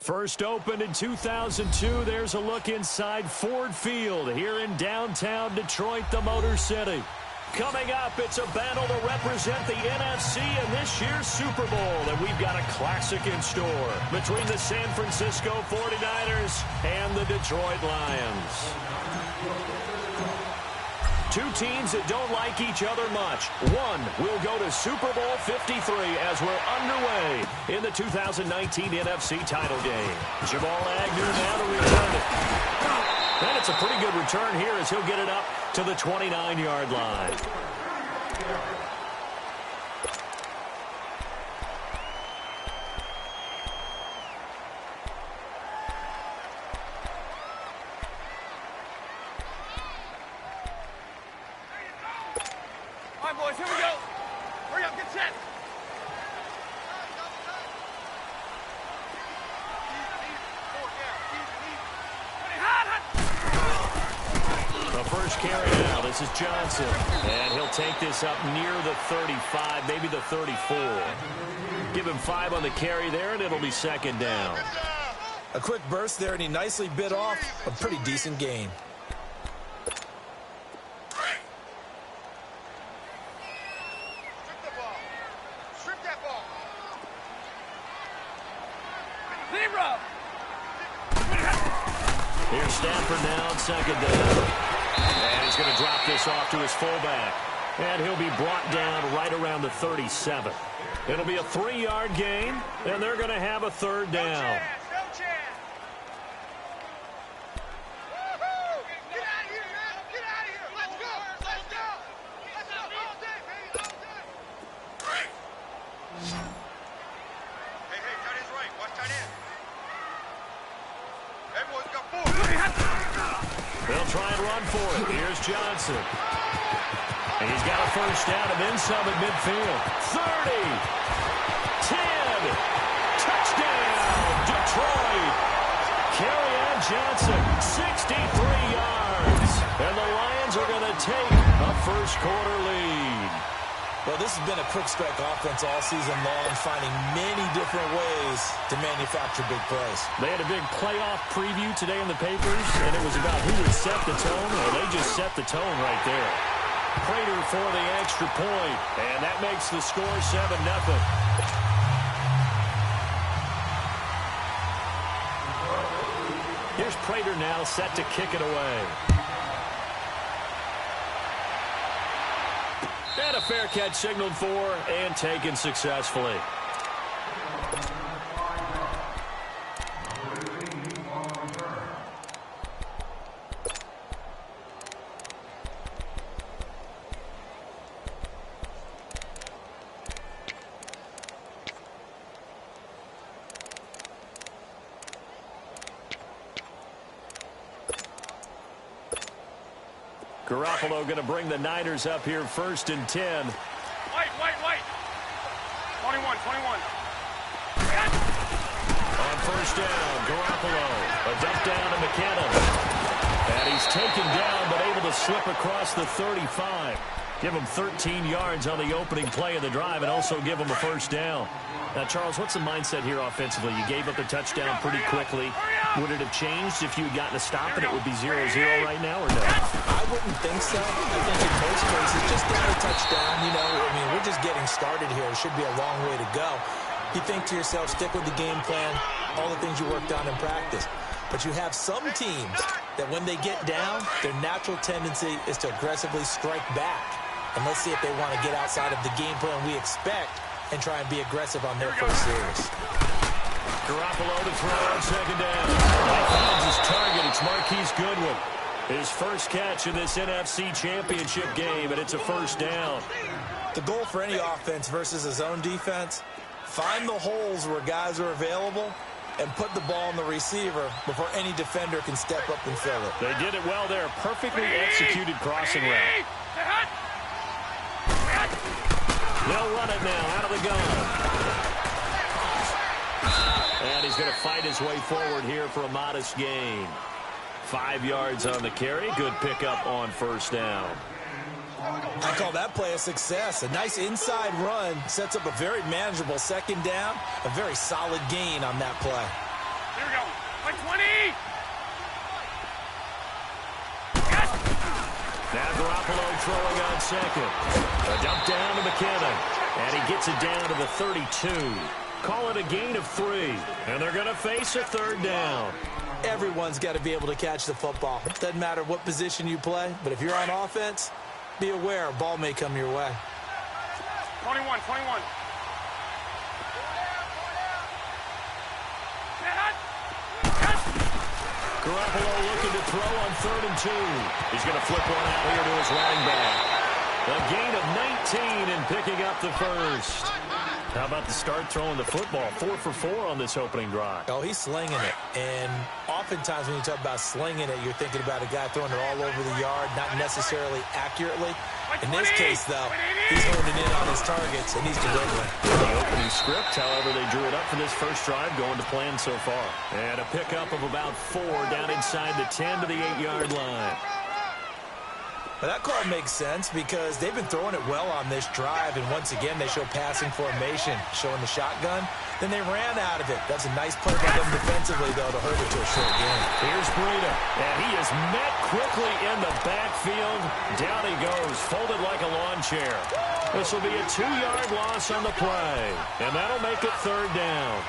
First opened in 2002, there's a look inside Ford Field here in downtown Detroit, the Motor City. Coming up, it's a battle to represent the NFC in this year's Super Bowl, and we've got a classic in store between the San Francisco 49ers and the Detroit Lions. Two teams that don't like each other much. One will go to Super Bowl 53 as we're underway in the 2019 NFC title game. Jamal Agnew now to return it. And it's a pretty good return here as he'll get it up to the 29-yard line. Boys, here we go. Hurry up, get set. The first carry now. This is Johnson. And he'll take this up near the 35, maybe the 34. Give him 5 on the carry there, and it'll be second down. A quick burst there, and he nicely bit off a pretty decent gain. Here's Stafford now on second down. And he's going to drop this off to his fullback. And he'll be brought down right around the 37. It'll be a 3-yard gain, and they're going to have a third down. They'll try and run for it. Here's Johnson. And he's got a first down and then some at midfield. 30. 10. Touchdown, Detroit. Kerryon Johnson, 63 yards. And the Lions are going to take a first-quarter lead. Well, this has been a quick strike offense all season long, finding many different ways to manufacture big plays. They had a big playoff preview today in the papers, and it was about who would set the tone. Well, they just set the tone right there. Prater for the extra point, and that makes the score 7-0. Here's Prater now set to kick it away. And a fair catch signaled for and taken successfully. Garoppolo going to bring the Niners up here first and 10. White. 21. On first down, Garoppolo. A dump down to McKinnon. And he's taken down but able to slip across the 35. Give him 13 yards on the opening play of the drive and also give him a first down. Now, Charles, what's the mindset here offensively? You gave up the touchdown pretty quickly. Would it have changed if you had gotten a stop and it would be 0-0 right now or no? I wouldn't think so. I think in most cases, just down a touchdown, we're just getting started here. It should be a long way to go. You think to yourself, stick with the game plan, all the things you worked on in practice. But you have some teams that when they get down, their natural tendency is to aggressively strike back. And let's see if they want to get outside of the game plan we expect and try and be aggressive on their first series. Garoppolo to throw on second down. He finds his target. It's Marquise Goodwin. His first catch in this NFC Championship game, and it's a first down. The goal for any offense versus a zone defense, find the holes where guys are available and put the ball on the receiver before any defender can step up and fill it. They did it well there. Perfectly executed crossing route. They'll run it now out of the gun. And he's going to fight his way forward here for a modest gain. 5 yards on the carry. Good pickup on first down. I call that play a success. A nice inside run sets up a very manageable second down. A very solid gain on that play. Here we go. Like 20. Now Garoppolo throwing on second. A dump down to McKinnon. And he gets it down to the 32. Call it a gain of 3. And they're going to face a third down. Everyone's got to be able to catch the football. It doesn't matter what position you play, but if you're on offense, be aware a ball may come your way. 21. Garoppolo looking to throw on 3rd and 2. He's going to flip one out here to his running back. A gain of 19 and picking up the first. How about the start throwing the football? 4 for 4 on this opening drive. Oh, he's slinging it. And oftentimes when you talk about slinging it, you're thinking about a guy throwing it all over the yard, not necessarily accurately. In this case, though, he's honing in on his targets, and he's delivering. The opening script, however, they drew it up for this first drive, going to plan so far. And a pickup of about 4 down inside the 10 to the 8-yard line. But that call makes sense because they've been throwing it well on this drive, and once again, they show passing formation, showing the shotgun. Then they ran out of it. That's a nice play by them defensively, though, to hold it to a short game. Here's Breida, and he is met quickly in the backfield. Down he goes, folded like a lawn chair. This will be a 2-yard loss on the play, and that'll make it 3rd down.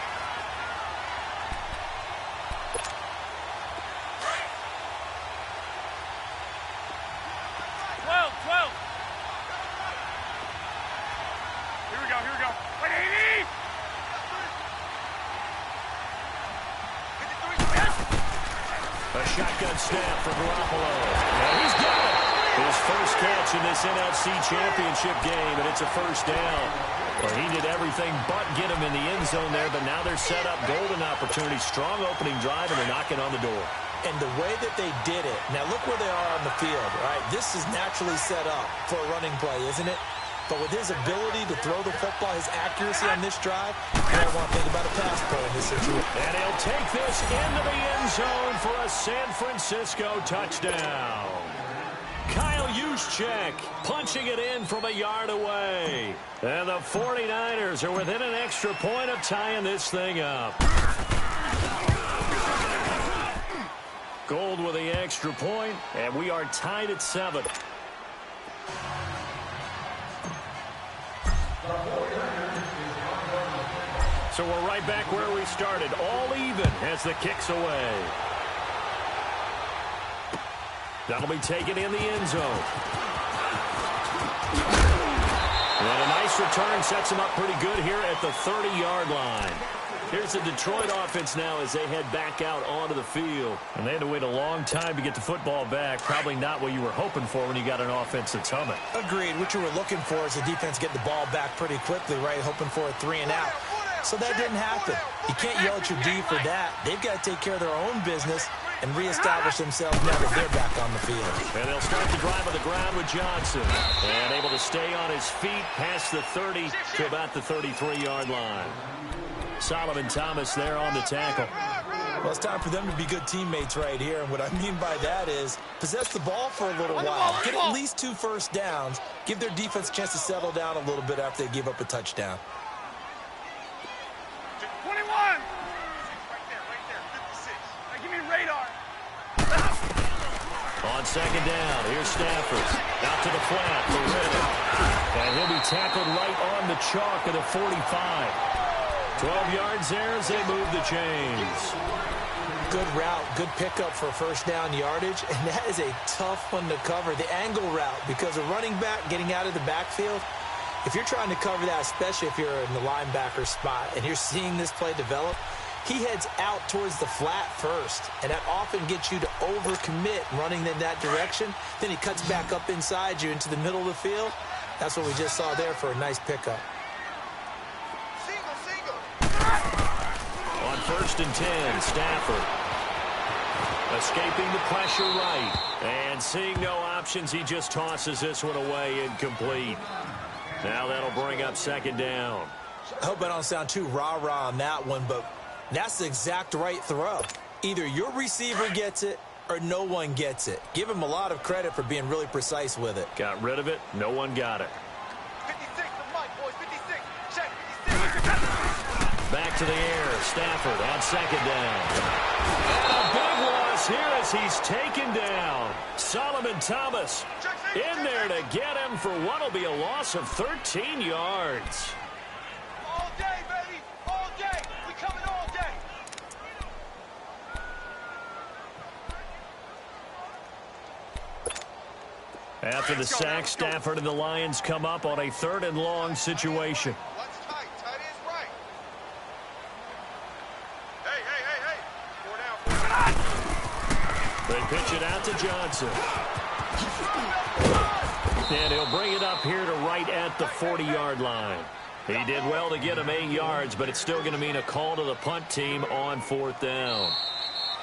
Shotgun snap for Garoppolo. And he's got it. His first catch in this NFC Championship game, and it's a first down. Well, he did everything but get him in the end zone there, but now they're set up golden opportunity. Strong opening drive, and they're knocking on the door. And the way that they did it, now look where they are on the field, right? This is naturally set up for a running play, isn't it? But with his ability to throw the football, his accuracy on this drive, you don't want to think about a pass play in this situation. And he'll take this into the end zone for a San Francisco touchdown. Kyle Juszczyk punching it in from a yard away. And the 49ers are within an extra point of tying this thing up. Gold with the extra point, and we are tied at 7. So we're right back where we started, all even as the kick's away. That'll be taken in the end zone. And a nice return sets him up pretty good here at the 30-yard line. Here's the Detroit offense now as they head back out onto the field. And they had to wait a long time to get the football back. Probably not what you were hoping for when you got an offense that's humming. Agreed. What you were looking for is the defense getting the ball back pretty quickly, right? Hoping for a 3 and out. So that didn't happen. You can't yell at your D for that. They've got to take care of their own business and reestablish themselves now that they're back on the field. And they'll start the drive on the ground with Johnson. And able to stay on his feet past the 30 to about the 33-yard line. Solomon Thomas there on the tackle. Well, it's time for them to be good teammates right here. And what I mean by that is possess the ball for a little while. Get at least 2 first downs. Give their defense a chance to settle down a little bit after they give up a touchdown. 21! Right there, 56. Now give me radar. On second down, here's Stafford. Out to the flat for Riddick. And he'll be tackled right on the chalk at the 45. 12 yards there as they move the chains. Good route, good pickup for first down yardage, and that is a tough one to cover. The angle route, because a running back getting out of the backfield, if you're trying to cover that, especially if you're in the linebacker spot and you're seeing this play develop, he heads out towards the flat first, and that often gets you to overcommit running in that direction. Then he cuts back up inside you into the middle of the field. That's what we just saw there for a nice pickup. On 1st and 10, Stafford. Escaping the pressure right. And seeing no options, he just tosses this one away incomplete. Now that'll bring up second down. I hope I don't sound too rah-rah on that one, but that's the exact right throw. Either your receiver gets it or no one gets it. Give him a lot of credit for being really precise with it. Got rid of it. No one got it. 56, the mic, boys. 56. Check, 56. Back back to the air. Stafford on second down. And a big loss here as he's taken down. Solomon Thomas in there to get him for what will be a loss of 13 yards. All day, baby. All day. We coming all day. After the sack, Stafford and the Lions come up on a 3rd and long situation. What's tight? Tight is right. Hey, hey, hey, hey. 4 down, 4 down. They pitch it out to Johnson. And he'll bring it up here to right at the 40-yard line. He did well to get him 8 yards, but it's still going to mean a call to the punt team on 4th down.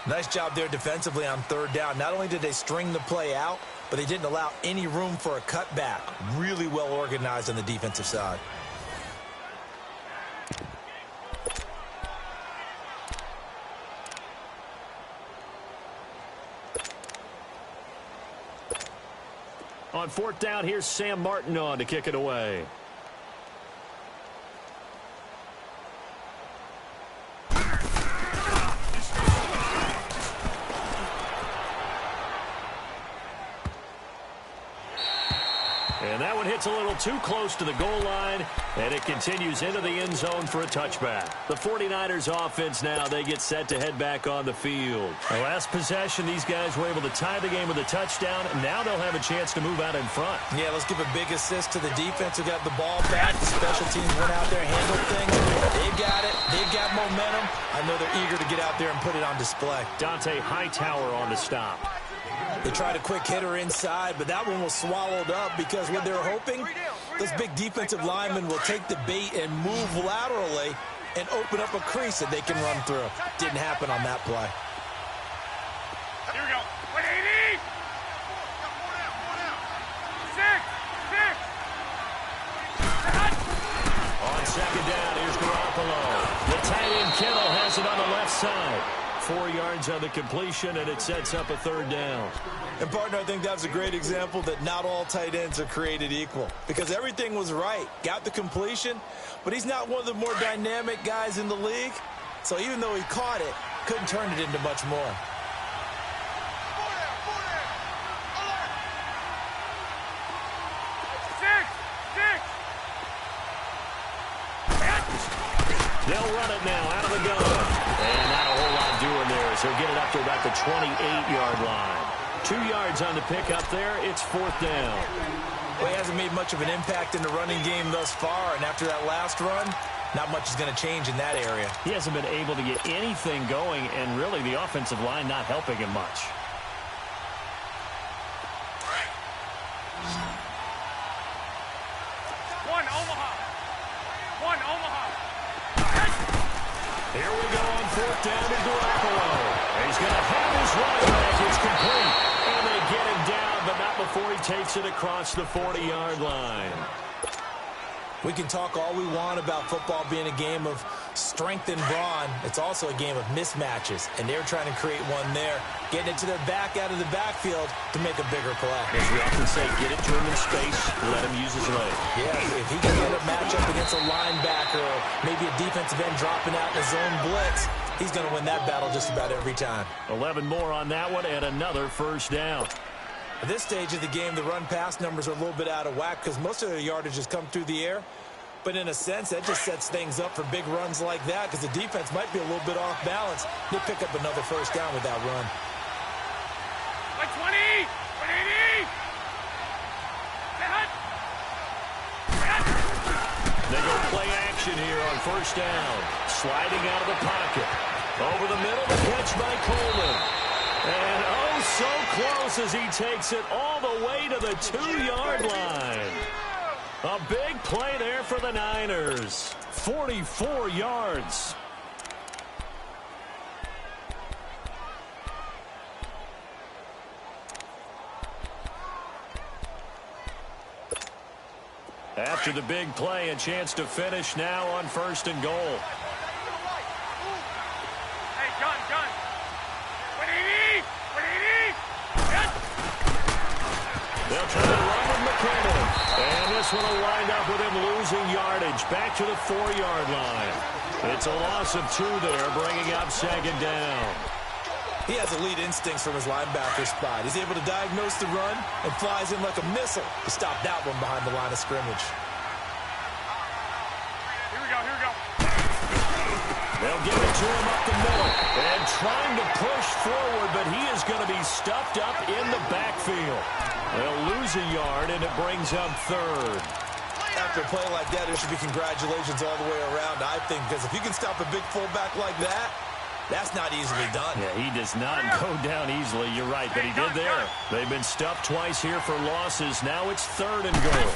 Nice job there defensively on 3rd down. Not only did they string the play out, but they didn't allow any room for a cutback. Really well organized on the defensive side. On 4th down, here's Sam Martin on to kick it away. And that one hits a little too close to the goal line, and it continues into the end zone for a touchback. The 49ers offense now, they get set to head back on the field. The last possession, these guys were able to tie the game with a touchdown, and now they'll have a chance to move out in front. Yeah, let's give a big assist to the defense who got the ball back. The special teams went out there, handled things. They've got it. They've got momentum. I know they're eager to get out there and put it on display. Dante Hightower on the stop. They tried a quick hitter inside, but that one was swallowed up because what they're hoping, those big defensive linemen will take the bait and move laterally and open up a crease that they can run through. Didn't happen on that play. Here we go. 180. 4 down, 4 down. 6. On second down, here's Garoppolo. The tight end Kittle has it on the left side. 4 yards on the completion, and it sets up a 3rd down. And, partner, I think that's a great example that not all tight ends are created equal because everything was right. Got the completion, but he's not one of the more dynamic guys in the league. So even though he caught it, couldn't turn it into much more. 4 down, 4 down. Alert. 6. They'll run it now out of the gun. And not a whole lot doing there as he'll get it up to about the 28-yard line. 2 yards on the pickup there. It's 4th down. Well, he hasn't made much of an impact in the running game thus far, and after that last run, not much is going to change in that area. He hasn't been able to get anything going, and really the offensive line not helping him much. One Omaha. Here we go on 4th down to Garoppolo. He's going to have his running back. It's complete. And they get him down, but not before he takes it across the 40-yard line. We can talk all we want about football being a game of strength and brawn. It's also a game of mismatches, and they're trying to create one there, getting it to their back out of the backfield to make a bigger play. As we often say, get it to him in space, let him use his leg. Yeah, if he can get a matchup against a linebacker or maybe a defensive end dropping out in a zone blitz, he's going to win that battle just about every time. 11 more on that one and another 1st down. At this stage of the game, the run-pass numbers are a little bit out of whack because most of their yardage has come through the air. But in a sense, that just sets things up for big runs like that because the defense might be a little bit off balance. They pick up another 1st down with that run. 120. 180. They go play action here on 1st down. Sliding out of the pocket. Over the middle, the catch by Coleman. And oh, so close as he takes it all the way to the 2-yard line. A big play there for the Niners. 44 yards. After the big play, a chance to finish now on 1st and goal. Hey, gun. 180. 180. They'll try to run with McKinnon. And this one will wind up with him losing yardage back to the 4-yard line. It's a loss of 2 there, bringing up second down. He has elite instincts from his linebacker spot. He's able to diagnose the run and flies in like a missile to stop that one behind the line of scrimmage. Here we go, here we go. They'll give it to him up the middle. And trying to push forward, but he is going to be stuffed up in the backfield. They'll lose a yard, and it brings up third. After a play like that, there should be congratulations all the way around, I think, because if you can stop a big fullback like that, that's not easily done. Yeah, he does not go down easily. You're right, but he did there. They've been stuffed twice here for losses. Now it's 3rd and goal.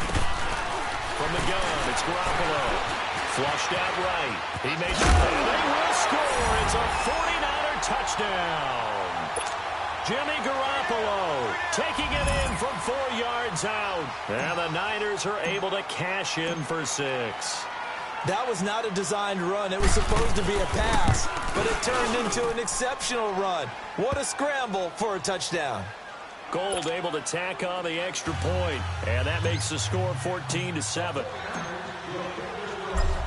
From the gun, it's Garoppolo. Flushed out right. He makes it, and they will score. It's a 49er touchdown. Jimmy Garoppolo taking it in from 4 yards out. And the Niners are able to cash in for 6. That was not a designed run. It was supposed to be a pass, but it turned into an exceptional run. What a scramble for a touchdown. Gold able to tack on the extra point, and that makes the score 14-7.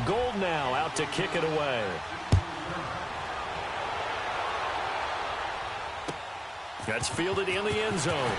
Gold now out to kick it away. That's fielded in the end zone.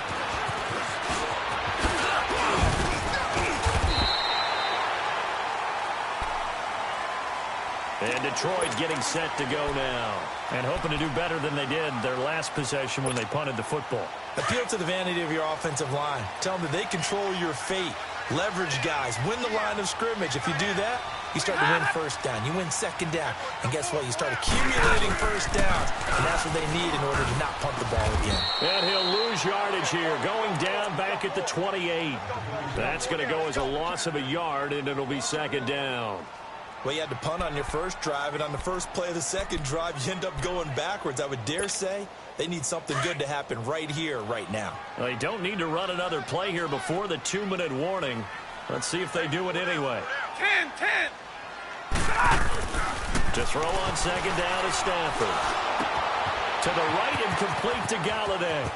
And Detroit getting set to go now. And hoping to do better than they did their last possession when they punted the football. Appeal to the vanity of your offensive line. Tell them that they control your fate. Leverage guys. Win the line of scrimmage. If you do that, you start to win first down. You win second down. And guess what? You start accumulating first downs. And that's what they need in order to not punt the ball again. And he'll lose yardage here. Going down back at the 28. That's going to go as a loss of a yard, and it'll be second down. Well, you had to punt on your first drive, and on the first play of the second drive, you end up going backwards. I would dare say they need something good to happen right here, right now. Well, they don't need to run another play here before the 2-minute warning. Let's see if they do it anyway. 10. To throw on second down is Stafford. To the right and complete to Galladay.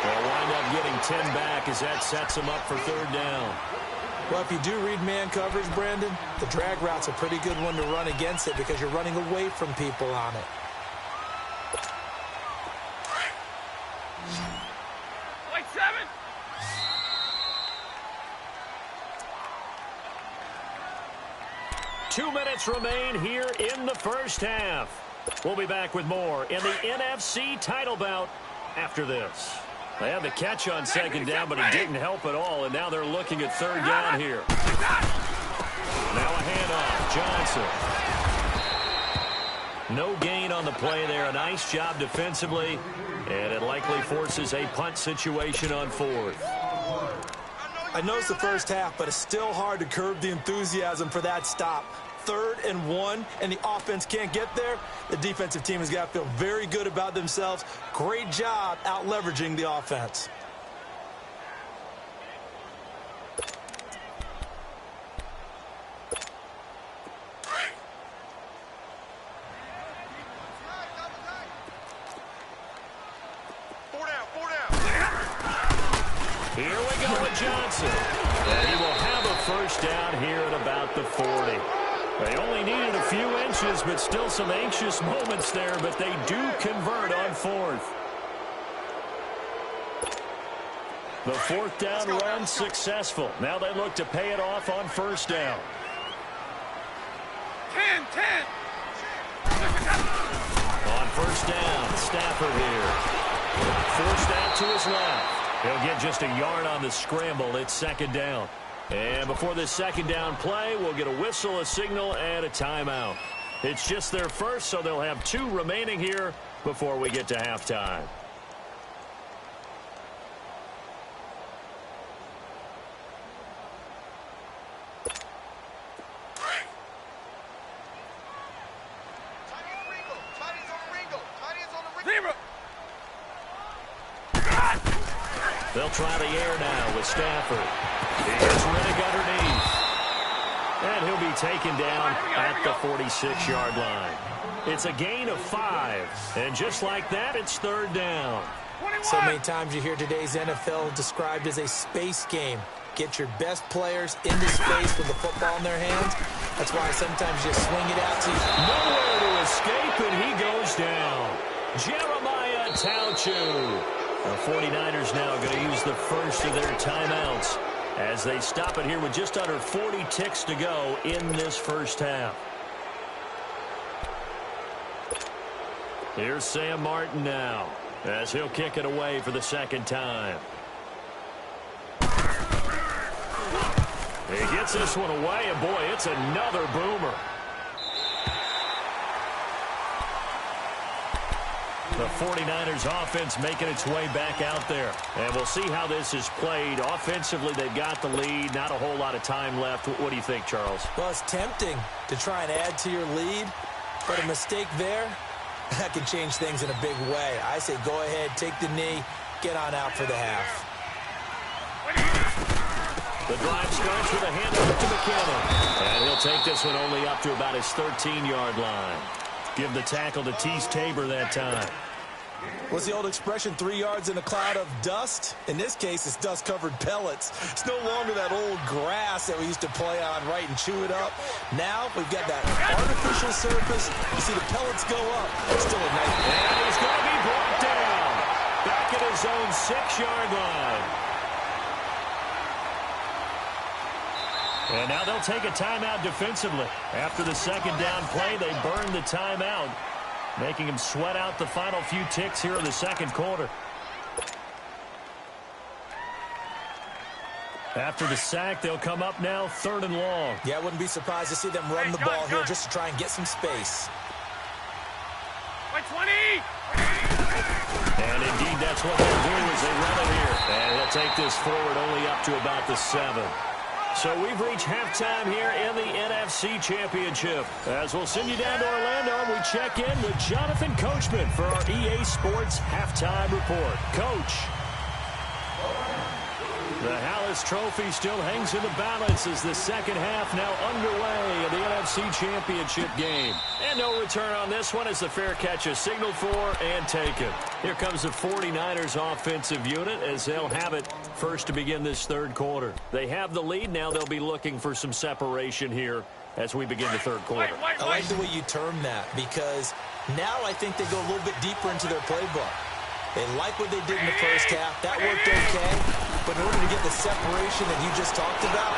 They'll wind up getting 10 back as that sets them up for third down. Well, if you do read man coverage, Brandon, the drag route's a pretty good one to run against it because you're running away from people on it. Like 7. Two minutes remain here in the first half. We'll be back with more in the NFC title bout after this. They had the catch on second down, but he didn't help at all, and now they're looking at third down here. Now a handoff, Johnson. No gain on the play there. A nice job defensively, and it likely forces a punt situation on 4th. I know it's the first half, but it's still hard to curb the enthusiasm for that stop. 3rd and 1, and the offense can't get there. The defensive team has got to feel very good about themselves. Great job out leveraging the offense. Four down. Here we go with Johnson. And he will have a first down here at about the 40. They only needed a few inches, but still some anxious moments there, but they do convert on 4th. The 4th down run successful. Now they look to pay it off on first down. 10. On first down, Stafford here. Forced out to his left. He'll get just a yard on the scramble. It's second down. And before this second down play, we'll get a whistle, a signal, and a timeout. It's just their first, so they'll have 2 remaining here before we get to halftime. They'll try the air now with Stafford. He gets Riddick underneath. And he'll be taken down at the 46-yard line. It's a gain of 5. And just like that, it's third down. So many times you hear today's NFL described as a space game. Get your best players into space with the football in their hands. That's why sometimes you just swing it out to you. Nowhere to escape, and he goes down. Jeremiah Tauchu. The 49ers now going to use the first of their timeouts as they stop it here with just under 40 ticks to go in this first half. Here's Sam Martin now as he'll kick it away for the second time. He gets this one away, and boy, it's another boomer. The 49ers offense making its way back out there. And we'll see how this is played. Offensively, they've got the lead. Not a whole lot of time left. What do you think, Charles? Well, it's tempting to try and add to your lead, but a mistake there, that can change things in a big way. I say go ahead, take the knee, get on out for the half. The drive starts with a handoff to McKinnon. And he'll take this one only up to about his 13-yard line. Give the tackle to Tease Tabor that time. What's the old expression, 3 yards in a cloud of dust? In this case, it's dust-covered pellets. It's no longer that old grass that we used to play on, right, and chew it up. Now we've got that artificial surface. You see the pellets go up. It's still a nice. And he's going to be brought down. Back at his own 6-yard line. And now they'll take a timeout defensively. After the second down play, they burn the timeout, making him sweat out the final few ticks here in the second quarter. After the sack, they'll come up now 3rd and long. Yeah, I wouldn't be surprised to see them run the ball here just to try and get some space. 20! And indeed, that's what they'll do as they run it here. And he'll take this forward only up to about the 7. So we've reached halftime here in the NFC Championship. As we'll send you down to Orlando, we check in with Jonathan Coachman for our EA Sports Halftime Report. Coach. The Hallis Trophy still hangs in the balance as the second half now underway of the NFC Championship game. And no return on this one as the fair catch is signaled for and taken. Here comes the 49ers offensive unit as they'll have it first to begin this third quarter. They have the lead. Now they'll be looking for some separation here as we begin the third quarter. I like the way you term that because now I think they go a little bit deeper into their playbook. They like what they did in the first half. That worked okay. But in order to get the separation that you just talked about,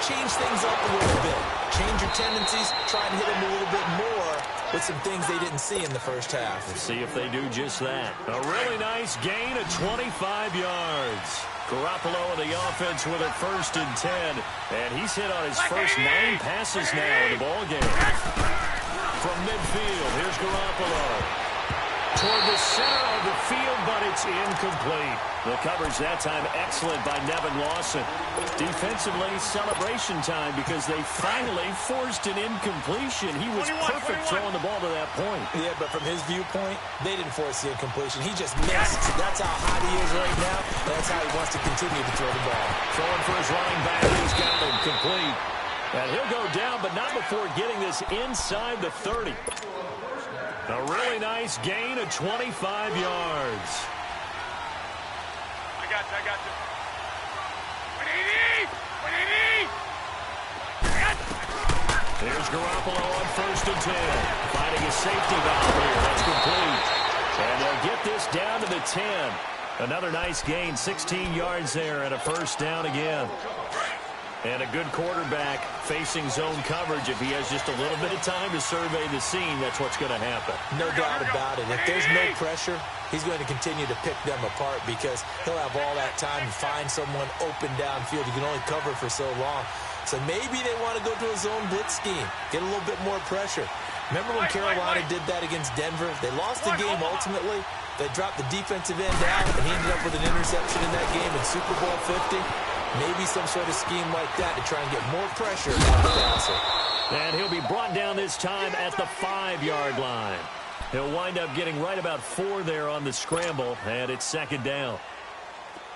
change things up a little bit. Change your tendencies. Try and hit them a little bit more with some things they didn't see in the first half. Let's see if they do just that. A really nice gain of 25 yards. Garoppolo in the offense with it 1st and 10. And he's hit on his first 9 passes now in the ballgame. From midfield, here's Garoppolo. Toward the center of the field, but it's incomplete. The coverage that time excellent by Nevin Lawson. Defensively, celebration time because they finally forced an incompletion. He was perfect throwing the ball to that point. Yeah, but from his viewpoint, they didn't force the incompletion. He just missed. That's how hot he is right now. That's how he wants to continue to throw the ball. Throwing for his running back. He's got it complete. And he'll go down, but not before getting this inside the 30. A really nice gain of 25 yards. I got you. 180! 180! Here's Garoppolo on 1st and 10. Finding a safety valve here. That's complete. And they'll get this down to the 10. Another nice gain, 16 yards there, and a 1st down again. And a good quarterback facing zone coverage. If he has just a little bit of time to survey the scene, that's what's going to happen. No doubt about it. If there's no pressure, he's going to continue to pick them apart because he'll have all that time to find someone open downfield. You can only cover for so long. So maybe they want to go to a zone blitz scheme, get a little bit more pressure. Remember when Carolina did that against Denver? They lost the game ultimately. They dropped the defensive end out, and he ended up with an interception in that game in Super Bowl 50. Maybe some sort of scheme like that to try and get more pressure on the passer. And he'll be brought down this time at the 5-yard line. He'll wind up getting right about 4 there on the scramble, and it's 2nd down.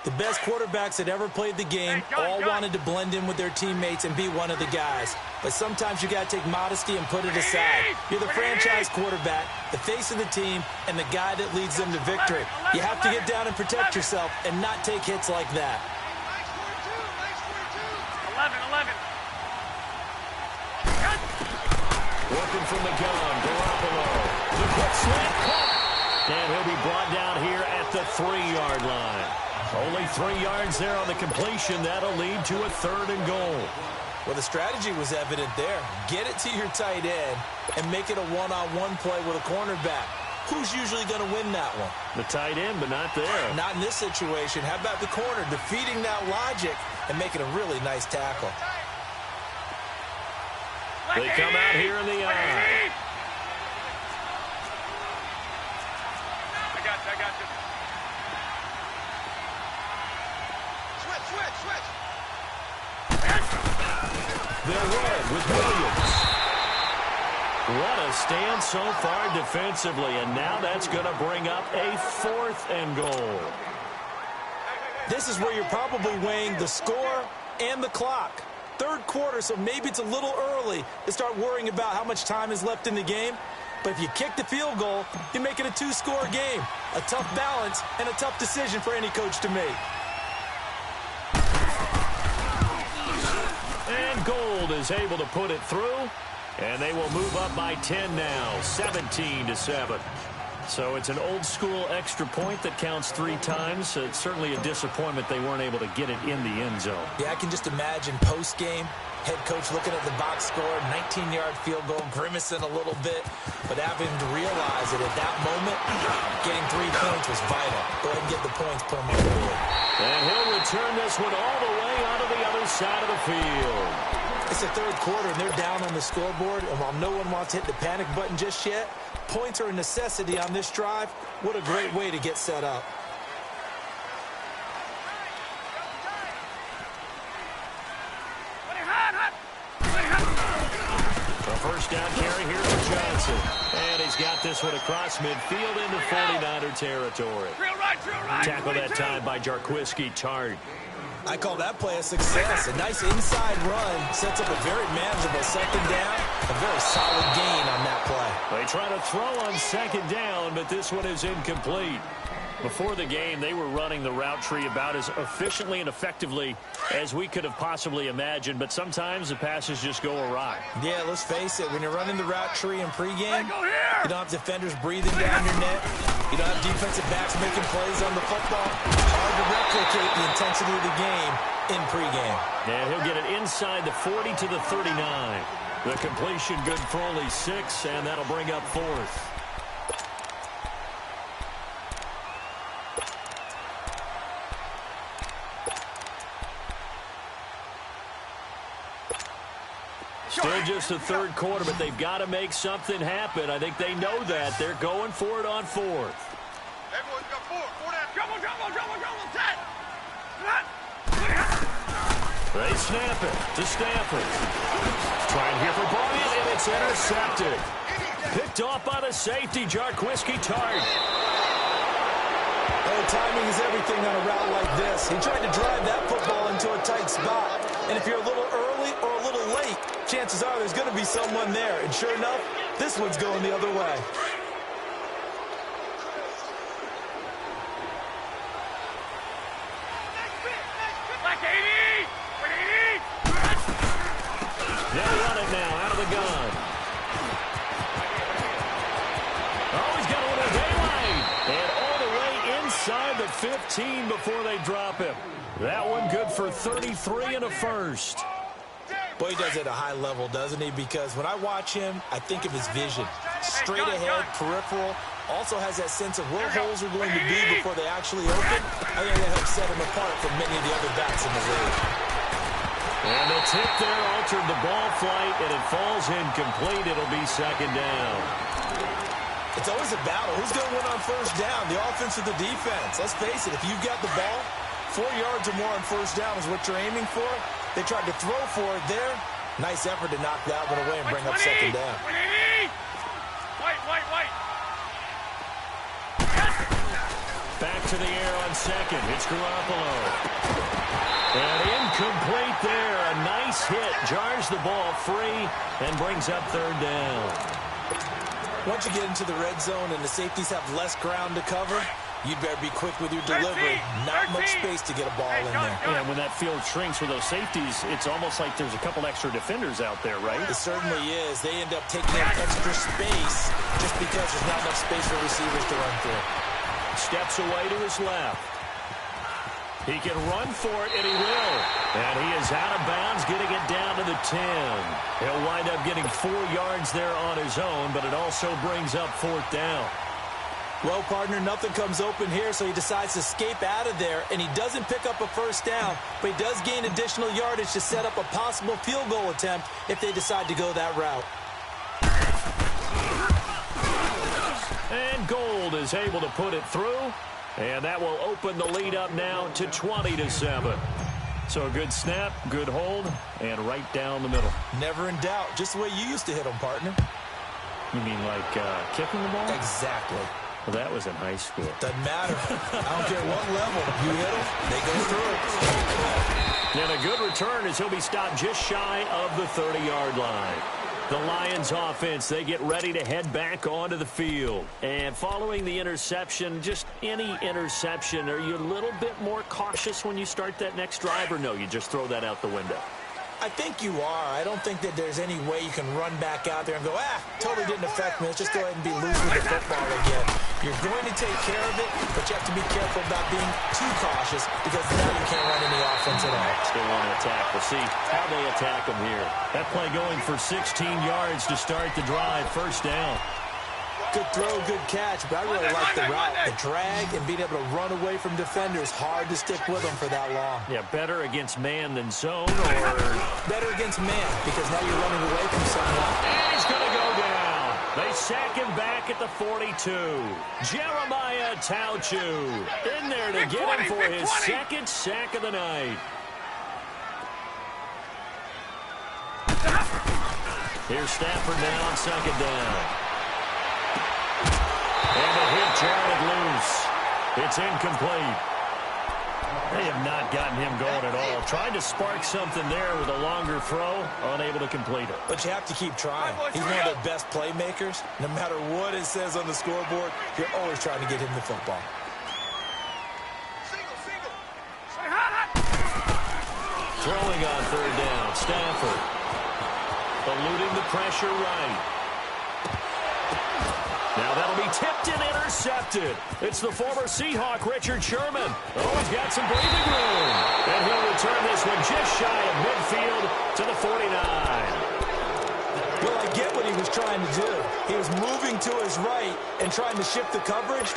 The best quarterbacks that ever played the game all wanted to blend in with their teammates and be one of the guys. But sometimes you got to take modesty and put it aside. You're the franchise quarterback, the face of the team, and the guy that leads them to victory. You have to get down and protect yourself and not take hits like that. Working from the gun, Garoppolo. The quick slant cut. And he'll be brought down here at the 3-yard line. Only 3 yards there on the completion. That'll lead to a 3rd and goal. Well, the strategy was evident there. Get it to your tight end and make it a one-on-one play with a cornerback. Who's usually going to win that one? The tight end, but not there. Not in this situation. How about the corner defeating that logic and making a really nice tackle? They come out here in the eye. I got you. Switch. They'll run with Williams. What a stand so far defensively, and now that's going to bring up a 4th and goal. This is where you're probably weighing the score and the clock. 3rd quarter, so maybe it's a little early to start worrying about how much time is left in the game. But if you kick the field goal, you make it a 2-score game. A tough balance and a tough decision for any coach to make. And Gold is able to put it through, and they will move up by 10 now, 17-7. So it's an old-school extra point that counts 3 times. It's certainly a disappointment they weren't able to get it in the end zone. Yeah, I can just imagine post-game, head coach looking at the box score, 19-yard field goal, grimacing a little bit, but having to realize that at that moment, getting 3 points was vital. Go ahead and get the points, put them on the board. And he'll return this one all the way onto the other side of the field. It's the 3rd quarter, and they're down on the scoreboard, and while no one wants to hit the panic button just yet, points are a necessity on this drive. What a great way to get set up. A 1st down carry here for Johnson. And he's got this one across midfield into 49er territory. Drill right. Tackle that time by Jarquiski Tart. I call that play a success. A nice inside run sets up a very manageable 2nd down. A very solid gain on that play. They try to throw on 2nd down, but this one is incomplete. Before the game, they were running the route tree about as efficiently and effectively as we could have possibly imagined, but sometimes the passes just go awry. Yeah, let's face it, when you're running the route tree in pregame, you don't have defenders breathing down your neck. You don't have defensive backs making plays on the football. Hard to replicate the intensity of the game in pregame. And he'll get it inside the 40 to the 39. The completion good for only 6, and that'll bring up 4th. Still just the 3rd quarter, but they've got to make something happen. I think they know that. They're going for it on 4th. Everyone's got 4 down. Double, set. They snap it to Stafford. Trying here for Bryant, and it's intercepted. Picked off by the safety, Jarquiski Tart. Oh, timing is everything on a route like this. He tried to drive that football into a tight spot. And if you're a little early or a little late, chances are there's going to be someone there. And sure enough, this one's going the other way. They'll run it now out of the gun. Oh, he's got a little daylight. And all the way inside the 15 before they drop him. That one good for 33 and a 1st. Boy, he does it at a high level, doesn't he? Because when I watch him, I think of his vision. Straight ahead, peripheral. Also has that sense of where holes are going to be before they actually open. I think that helps set him apart from many of the other backs in the league. And the tip there altered the ball flight, and it falls incomplete. It'll be 2nd down. It's always a battle. Who's going to win on 1st down, the offense or the defense? Let's face it, if you've got the ball, 4 yards or more on 1st down is what you're aiming for. They tried to throw for it there. Nice effort to knock that one away and bring up 2nd down. White. Back to the air on 2nd. It's Garoppolo. And incomplete there. A nice hit. Jars the ball free and brings up 3rd down. Once you get into the red zone and the safeties have less ground to cover, You better be quick with your delivery. Not much space to get a ball in there. And when that field shrinks with those safeties, it's almost like there's a couple extra defenders out there, right? It certainly is. They end up taking up extra space just because there's not enough space for receivers to run through. Steps away to his left. He can run for it, and he will. And he is out of bounds, getting it down to the 10. He'll wind up getting 4 yards there on his own, but it also brings up 4th down. Well, partner, nothing comes open here, so he decides to escape out of there, and he doesn't pick up a 1st down, but he does gain additional yardage to set up a possible field goal attempt if they decide to go that route. And Gold is able to put it through, and that will open the lead up now to 20-7. So a good snap, good hold, and right down the middle. Never in doubt. Just the way you used to hit them, partner. You mean like kicking the ball? Exactly. Well, that was in high school. Doesn't matter. I don't care what level. You hit them, they go through. And a good return as he'll be stopped just shy of the 30-yard line. The Lions offense, they get ready to head back onto the field. And following the interception, just any interception, are you a little bit more cautious when you start that next drive, or no, you just throw that out the window? I think you are. I don't think that there's any way you can run back out there and go, totally didn't affect me. Let's just go ahead and be loose with the football again. You're going to take care of it, but you have to be careful about being too cautious because now you can't run any offense at all. Still want to attack. We'll see how they attack them here. That play going for 16 yards to start the drive. 1st down. Good throw, good catch, but I really like the route. The drag and being able to run away from defenders, hard to stick with them for that long. Yeah, better against man than zone, or better against man because now you're running away from someone. And he's going to go down. They sack him back at the 42. Jeremiah Tauchu in there to get him for his 2nd sack of the night. Here's Stafford now on 2nd down. And the hit jarred loose. It's incomplete. They have not gotten him going at all. Tried to spark something there with a longer throw, unable to complete it. But you have to keep trying. He's one of their best playmakers. No matter what it says on the scoreboard, you're always trying to get him the football. Throwing on 3rd down, Stafford. Eluding the pressure right. Now that'll be tipped and intercepted. It's the former Seahawk, Richard Sherman. Oh, he's got some breathing room. And he'll return this one just shy of midfield to the 49. Well, I get what he was trying to do. He was moving to his right and trying to shift the coverage,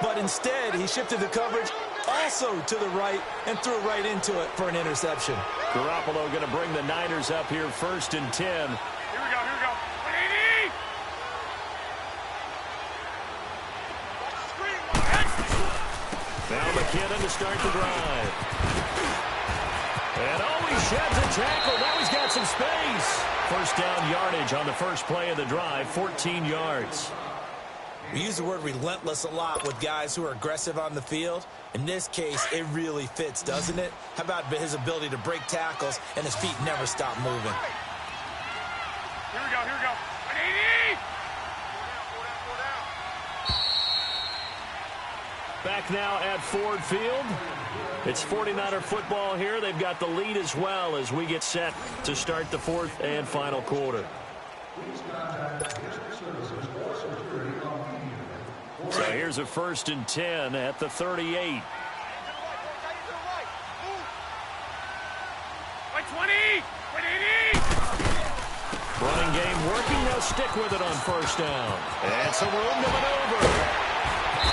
but instead he shifted the coverage also to the right and threw right into it for an interception. Garoppolo going to bring the Niners up here 1st and 10. Here we go, here we go. 180! Now McKinnon to start the drive. And he sheds a tackle. Now he's got some space. 1st down yardage on the first play of the drive, 14 yards. We use the word relentless a lot with guys who are aggressive on the field. In this case, it really fits, doesn't it? How about his ability to break tackles and his feet never stop moving? Here we go, here we go. 180! Back now at Ford Field. It's 49er football here. They've got the lead as well as we get set to start the 4th and final quarter. So here's a 1st and 10 at the 38. 120! Running game working. They'll stick with it on 1st down. And some room to maneuver.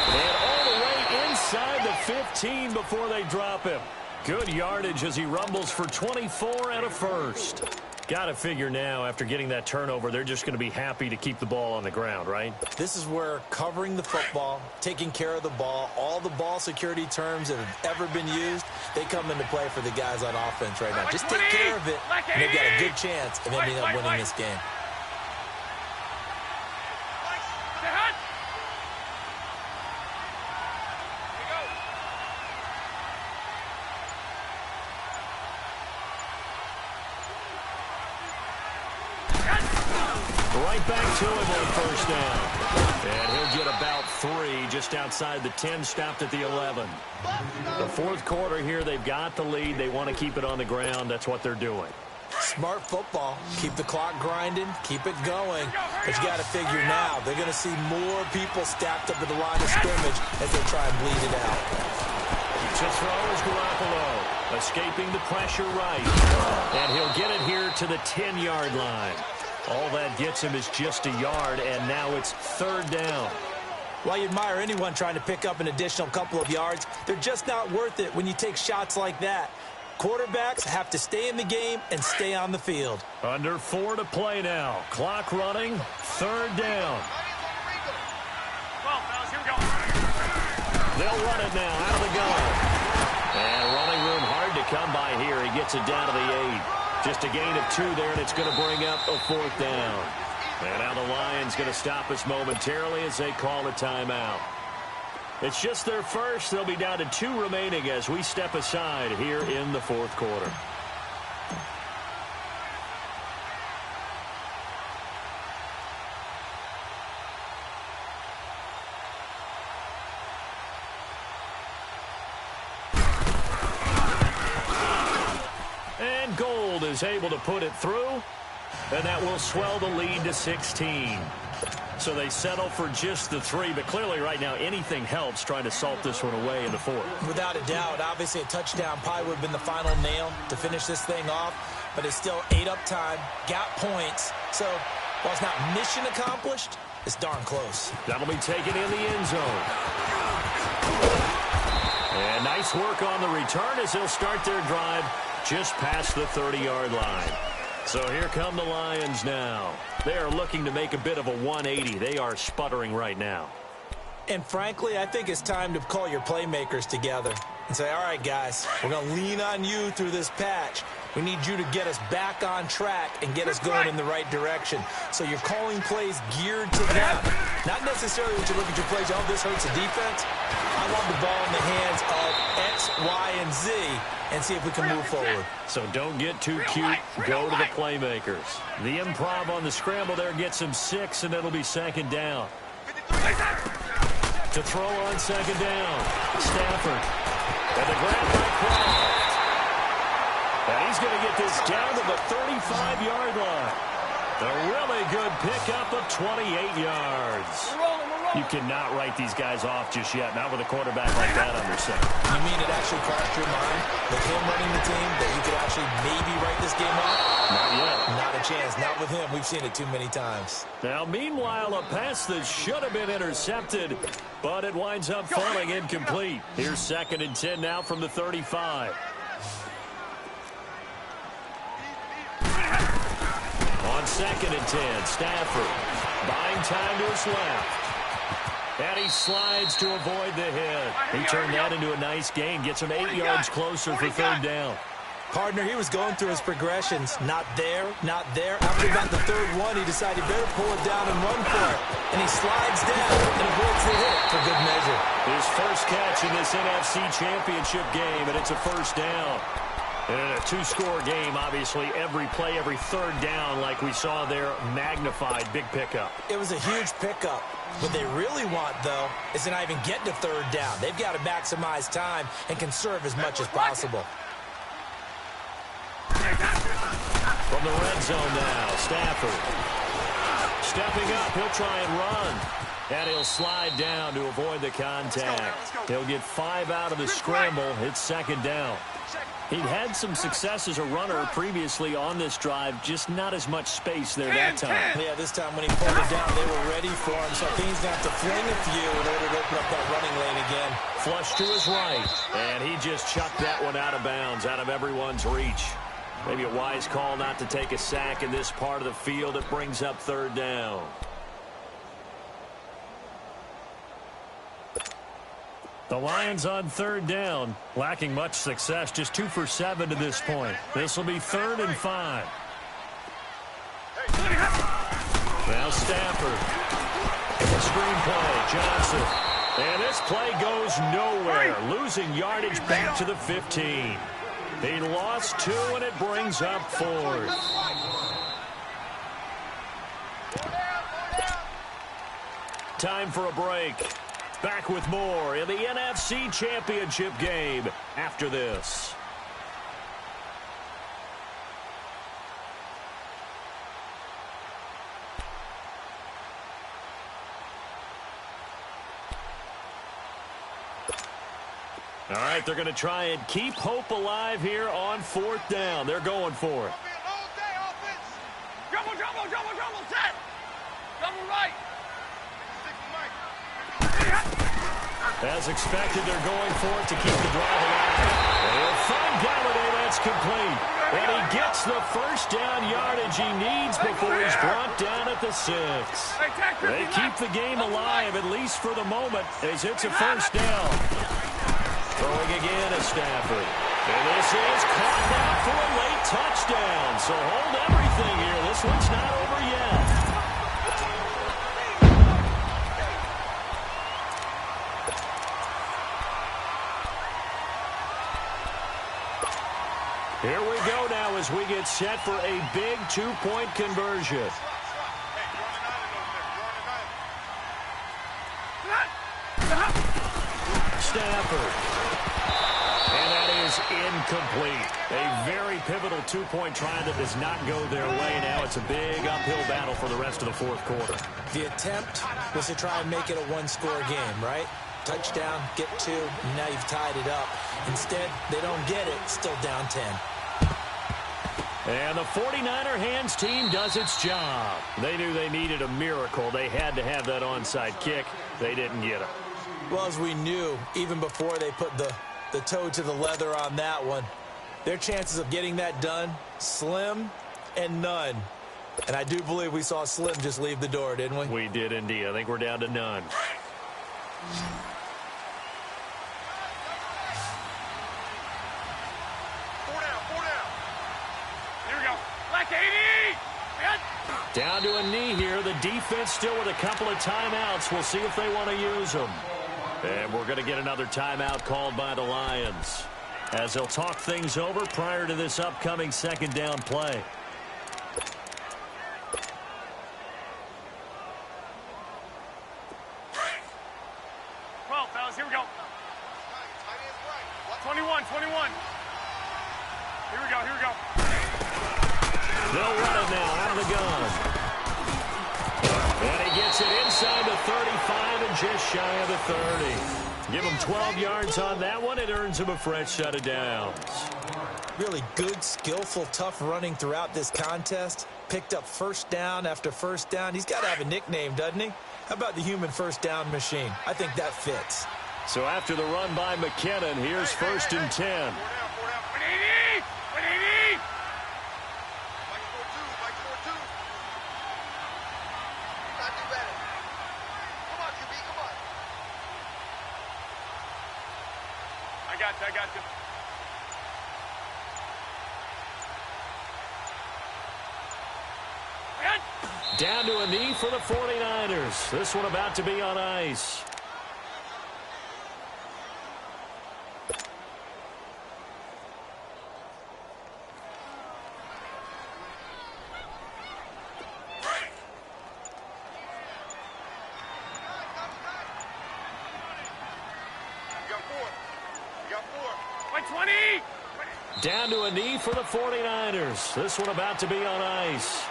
And all the way inside the 15 before they drop him. Good yardage as he rumbles for 24 and a 1st. Got to figure now, after getting that turnover, they're just going to be happy to keep the ball on the ground, right? This is where covering the football, taking care of the ball, all the ball security terms that have ever been used, they come into play for the guys on offense right now. Just take care of it, and they've got a good chance of ending up winning this game. Right back to him on 1st down. And he'll get about 3, just outside the 10, stopped at the 11. The fourth quarter here, they've got the lead. They want to keep it on the ground. That's what they're doing. Smart football. Keep the clock grinding. Keep it going. But you got to figure now, they're going to see more people stacked up at the line of scrimmage as they try and bleed it out. To throw is Garoppolo, escaping the pressure right. And he'll get it here to the 10-yard line. All that gets him is just a yard, and now it's third down. While you admire anyone trying to pick up an additional couple of yards, they're just not worth it when you take shots like that. Quarterbacks have to stay in the game and stay on the field. Under 4 to play now. Clock running. Third down. They'll run it now out of the gun. And running room hard to come by here. He gets it down to the 8. Just a gain of 2 there, and it's going to bring up a fourth down. And now the Lions going to stop us momentarily as they call a timeout. It's just their first. They'll be down to 2 remaining as we step aside here in the fourth quarter. And Gold is able to put it through, and that will swell the lead to 16. So they settle for just the 3, but clearly right now anything helps trying to salt this one away in the fourth. Without a doubt, obviously a touchdown probably would have been the final nail to finish this thing off, but it's still 8 up time, got points. So while it's not mission accomplished, it's darn close. That'll be taken in the end zone. And nice work on the return as they'll start their drive just past the 30-yard line. So here come the Lions now. They are looking to make a bit of a 180. They are sputtering right now. And frankly, I think it's time to call your playmakers together and say, all right, guys, we're going to lean on you through this patch. We need you to get us back on track and get us going in the right direction. So you're calling plays geared to them. Not necessarily when you look at your plays, oh, this hurts the defense. I want the ball in the hands of X, Y, and Z and see if we can move forward. So don't get too cute. Go to the playmakers. The improv on the scramble there gets him 6, and it'll be second down. To throw on second down, Stafford. And the grab by Kraft. And he's going to get this down to the 35-yard line. A really good pickup of 28 yards. You cannot write these guys off just yet, not with a quarterback like that under center. You mean it actually crossed your mind with him running the team that you could actually maybe write this game off? Not yet. Not a chance. Not with him. We've seen it too many times. Now, meanwhile, a pass that should have been intercepted, but it winds up falling incomplete. Here's 2nd and 10 now from the 35. On 2nd and 10, Stafford buying time to his left. And he slides to avoid the hit. He turned that into a nice gain. Gets him 8 yards closer for third down. Partner, he was going through his progressions. Not there, not there. After about the third one, he decided he better pull it down and run for it. And he slides down and avoids the hit for good measure. His first catch in this NFC Championship game, and it's a first down. And in a 2-score game, obviously, every play, every third down, like we saw there, magnified, big pickup. It was a huge pickup. What they really want, though, is to not even get to third down. They've got to maximize time and conserve as much as possible. From the red zone now, Stafford. Stepping up, he'll try and run. And he'll slide down to avoid the contact. He'll get 5 out of the scramble. It's second down. He'd had some success as a runner previously on this drive, just not as much space there that time. Yeah, this time when he pulled it down, they were ready for him. So I think he's going to have to fling a few in order to open up that running lane again. Flush to his right, and he just chucked that one out of bounds, out of everyone's reach. Maybe a wise call not to take a sack in this part of the field. It brings up third down. The Lions on third down, lacking much success, just 2 for 7 to this point. This will be 3rd and 5. Now Stafford. Screenplay, Johnson. And this play goes nowhere, losing yardage back to the 15. He lost 2, and it brings up 4th. Time for a break. Back with more in the NFC Championship game after this. All right, they're going to try and keep hope alive here on 4th down. They're going for it. Double, double, double, double, set. Double right. As expected, they're going for it to keep the drive alive. They'll find Galladay. That's complete. And he gets the first down yardage he needs before he's brought down at the 6. They keep the game alive, at least for the moment, as it's a first down. Throwing again is Stafford. And this is caught now for a late touchdown. So hold everything here. This one's not over yet. Here we go now as we get set for a big 2-point conversion. Stafford. And that is incomplete. A very pivotal 2-point try that does not go their way. Now it's a big uphill battle for the rest of the 4th quarter. The attempt was to try and make it a one-score game, right? Touchdown, get 2, and now you've tied it up. Instead, they don't get it, still down 10. And the 49er hands team does its job. They knew they needed a miracle. They had to have that onside kick. They didn't get it. Well, as we knew, even before they put the toe to the leather on that one, their chances of getting that done, slim and none. And I do believe we saw Slim just leave the door, didn't we? We did indeed. I think we're down to none. Down to a knee here. The defense still with a couple of timeouts. We'll see if they want to use them. And we're going to get another timeout called by the Lions as they'll talk things over prior to this upcoming 2nd down play. Well, fellas, here we go. 21. Here we go. They'll run it now out of the gun. And he gets it inside the 35 and just shy of the 30. Give him 12 yards on that one. It earns him a fresh set of downs. Really good, skillful, tough running throughout this contest. Picked up first down after first down. He's got to have a nickname, doesn't he? How about the human first down machine? I think that fits. So after the run by McKinnon, here's 1st and 10. I got you. Down to a knee for the 49ers. This one about to be on ice. Down to a knee for the 49ers. This one about to be on ice.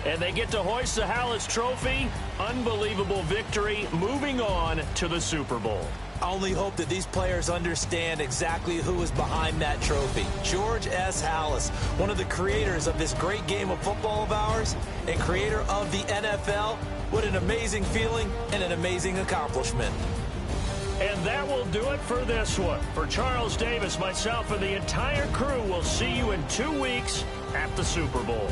And they get to hoist the Hallis Trophy. Unbelievable victory. Moving on to the Super Bowl. I only hope that these players understand exactly who is behind that trophy. George S. Hallis, one of the creators of this great game of football of ours and creator of the NFL. What an amazing feeling and an amazing accomplishment. And that will do it for this one. For Charles Davis, myself, and the entire crew, we'll see you in 2 weeks at the Super Bowl.